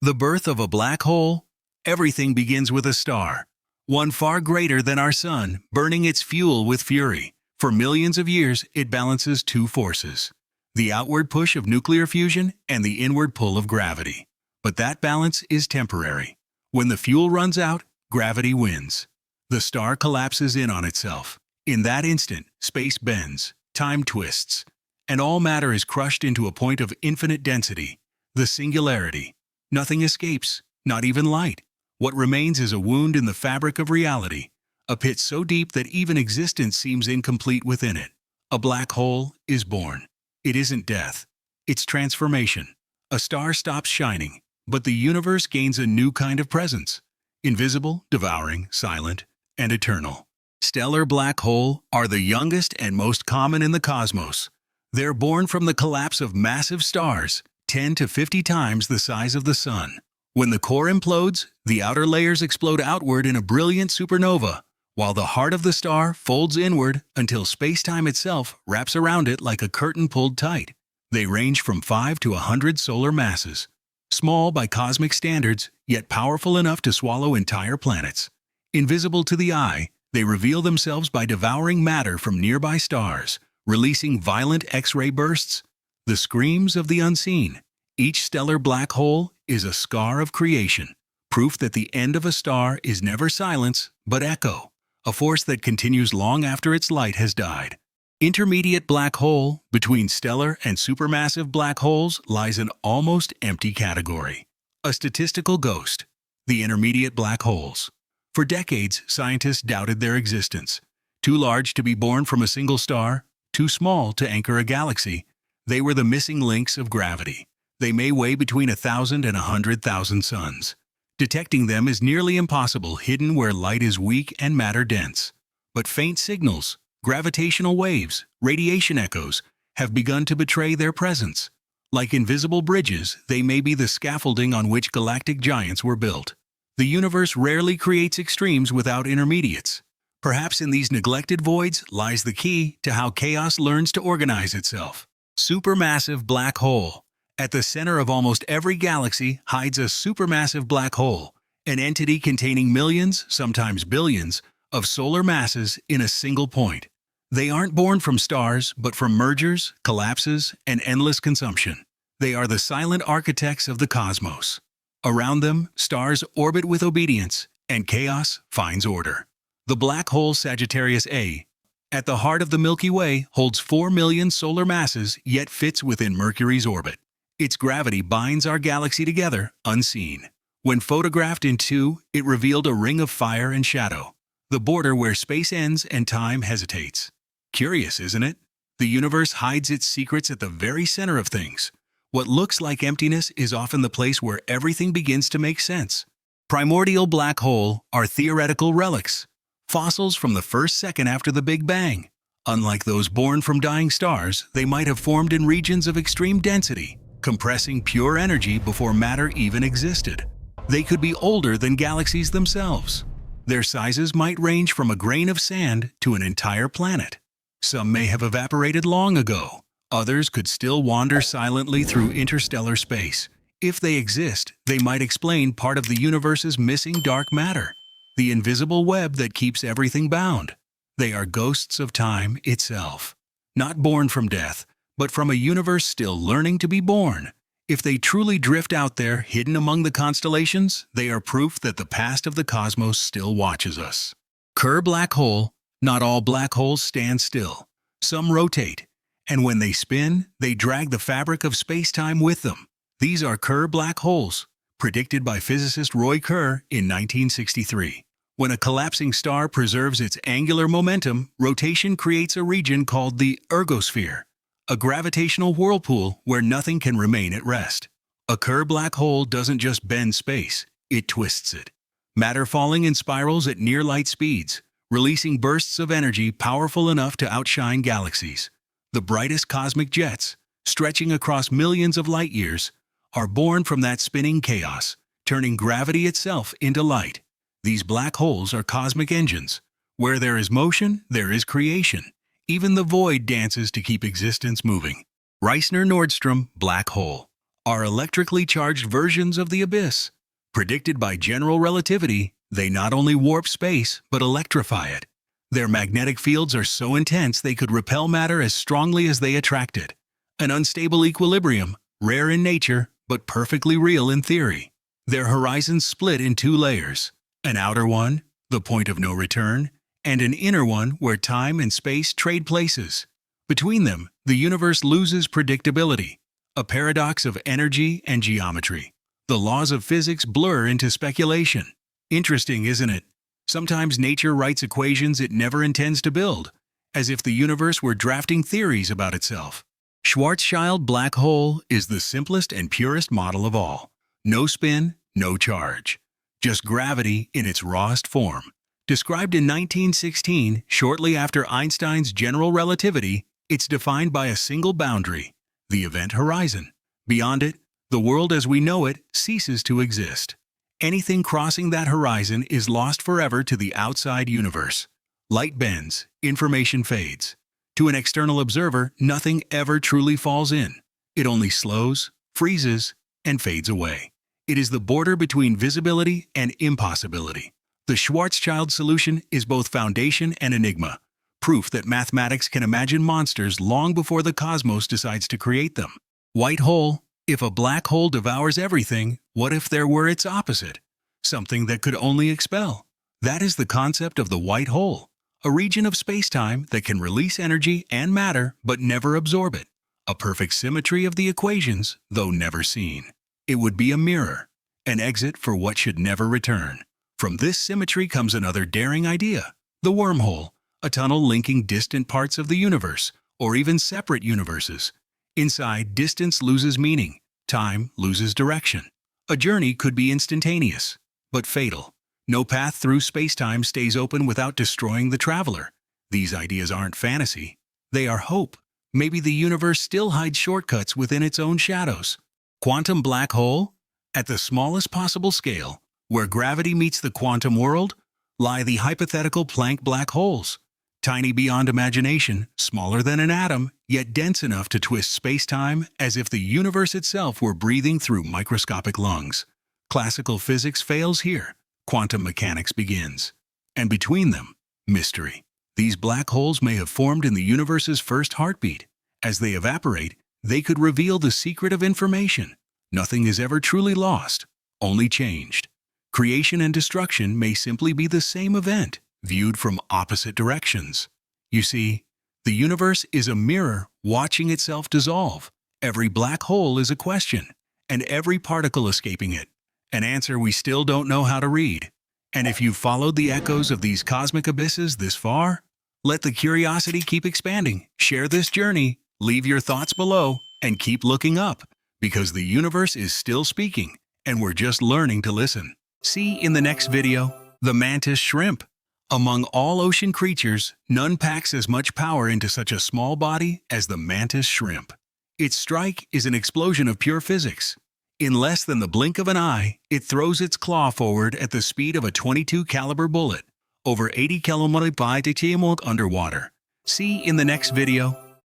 The birth of a black hole? Everything begins with a star, one far greater than our sun, burning its fuel with fury. For millions of years, it balances two forces: the outward push of nuclear fusion and the inward pull of gravity. But that balance is temporary. When the fuel runs out, gravity wins. The star collapses in on itself. In that instant, space bends, time twists, and all matter is crushed into a point of infinite density, the singularity. Nothing escapes, not even light. What remains is a wound in the fabric of reality, a pit so deep that even existence seems incomplete within it. A black hole is born. It isn't death. It's transformation. A star stops shining, but the universe gains a new kind of presence. Invisible, devouring, silent, and eternal. Stellar black hole are the youngest and most common in the cosmos. They're born from the collapse of massive stars, 10 to 50 times the size of the Sun. When the core implodes, the outer layers explode outward in a brilliant supernova, while the heart of the star folds inward until space-time itself wraps around it like a curtain pulled tight. They range from 5 to 100 solar masses. Small by cosmic standards, yet powerful enough to swallow entire planets. Invisible to the eye, they reveal themselves by devouring matter from nearby stars, releasing violent X-ray bursts. The screams of the unseen. Each stellar black hole is a scar of creation, proof that the end of a star is never silence, but echo, a force that continues long after its light has died. Intermediate black hole, between stellar and supermassive black holes, lies an almost empty category. A statistical ghost. The intermediate black holes. For decades, scientists doubted their existence. Too large to be born from a single star, too small to anchor a galaxy. They were the missing links of gravity. They may weigh between 1,000 and 100,000 suns. Detecting them is nearly impossible, hidden where light is weak and matter dense. But faint signals, gravitational waves, radiation echoes, have begun to betray their presence. Like invisible bridges, they may be the scaffolding on which galactic giants were built. The universe rarely creates extremes without intermediates. Perhaps in these neglected voids lies the key to how chaos learns to organize itself. Supermassive black hole. At the center of almost every galaxy hides a supermassive black hole, an entity containing millions, sometimes billions, of solar masses in a single point. They aren't born from stars, but from mergers, collapses, and endless consumption. They are the silent architects of the cosmos. Around them, stars orbit with obedience, and chaos finds order. The black hole Sagittarius A, at the heart of the Milky Way, holds 4 million solar masses, yet fits within Mercury's orbit. Its gravity binds our galaxy together, unseen. When photographed in two, it revealed a ring of fire and shadow, the border where space ends and time hesitates. Curious, isn't it? The universe hides its secrets at the very center of things. What looks like emptiness is often the place where everything begins to make sense. Primordial black hole are theoretical relics, fossils from the first second after the Big Bang. Unlike those born from dying stars, they might have formed in regions of extreme density, compressing pure energy before matter even existed. They could be older than galaxies themselves. Their sizes might range from a grain of sand to an entire planet. Some may have evaporated long ago. Others could still wander silently through interstellar space. If they exist, they might explain part of the universe's missing dark matter, the invisible web that keeps everything bound. They are ghosts of time itself, not born from death, but from a universe still learning to be born. If they truly drift out there, hidden among the constellations, they are proof that the past of the cosmos still watches us. Kerr black hole. Not all black holes stand still. Some rotate, and when they spin, they drag the fabric of space-time with them. These are Kerr black holes, predicted by physicist Roy Kerr in 1963. When a collapsing star preserves its angular momentum, rotation creates a region called the Ergosphere, a gravitational whirlpool where nothing can remain at rest. A Kerr black hole doesn't just bend space, it twists it. Matter falling in spirals at near-light speeds, releasing bursts of energy powerful enough to outshine galaxies. The brightest cosmic jets, stretching across millions of light-years, are born from that spinning chaos, turning gravity itself into light. These black holes are cosmic engines. Where there is motion, there is creation. Even the void dances to keep existence moving. Reissner Nordström black hole are electrically charged versions of the abyss. Predicted by general relativity, they not only warp space, but electrify it. Their magnetic fields are so intense they could repel matter as strongly as they attract it. An unstable equilibrium, rare in nature, but perfectly real in theory. Their horizons split in two layers. An outer one, the point of no return, and an inner one where time and space trade places. Between them, the universe loses predictability, a paradox of energy and geometry. The laws of physics blur into speculation. Interesting, isn't it? Sometimes nature writes equations it never intends to build, as if the universe were drafting theories about itself. Schwarzschild black hole is the simplest and purest model of all. No spin, no charge. Just gravity in its rawest form. Described in 1916, shortly after Einstein's general relativity, it's defined by a single boundary, the event horizon. Beyond it, the world as we know it ceases to exist. Anything crossing that horizon is lost forever to the outside universe. Light bends, information fades. To an external observer, nothing ever truly falls in. It only slows, freezes, and fades away. It is the border between visibility and impossibility. The Schwarzschild solution is both foundation and enigma, proof that mathematics can imagine monsters long before the cosmos decides to create them. White hole. If a black hole devours everything, what if there were its opposite? Something that could only expel. That is the concept of the white hole, a region of space-time that can release energy and matter but never absorb it. A perfect symmetry of the equations, though never seen. It would be a mirror, an exit for what should never return. From this symmetry comes another daring idea, the wormhole, a tunnel linking distant parts of the universe, or even separate universes. Inside, distance loses meaning, time loses direction. A journey could be instantaneous, but fatal. No path through space-time stays open without destroying the traveler. These ideas aren't fantasy. They are hope. Maybe the universe still hides shortcuts within its own shadows. Quantum black hole? At the smallest possible scale, where gravity meets the quantum world, lie the hypothetical Planck black holes. Tiny beyond imagination, smaller than an atom, yet dense enough to twist space-time as if the universe itself were breathing through microscopic lungs. Classical physics fails here. Quantum mechanics begins. And between them, mystery. These black holes may have formed in the universe's first heartbeat. As they evaporate, they could reveal the secret of information. Nothing is ever truly lost, only changed. Creation and destruction may simply be the same event, viewed from opposite directions. You see, the universe is a mirror watching itself dissolve. Every black hole is a question, and every particle escaping it, an answer we still don't know how to read. And if you've followed the echoes of these cosmic abysses this far, let the curiosity keep expanding. Share this journey, leave your thoughts below, and keep looking up, because the universe is still speaking, and we're just learning to listen. See in the next video, the mantis shrimp. Among all ocean creatures, none packs as much power into such a small body as the mantis shrimp. Its strike is an explosion of pure physics. In less than the blink of an eye, it throws its claw forward at the speed of a .22 caliber bullet, over 80 km/s underwater. See in the next video.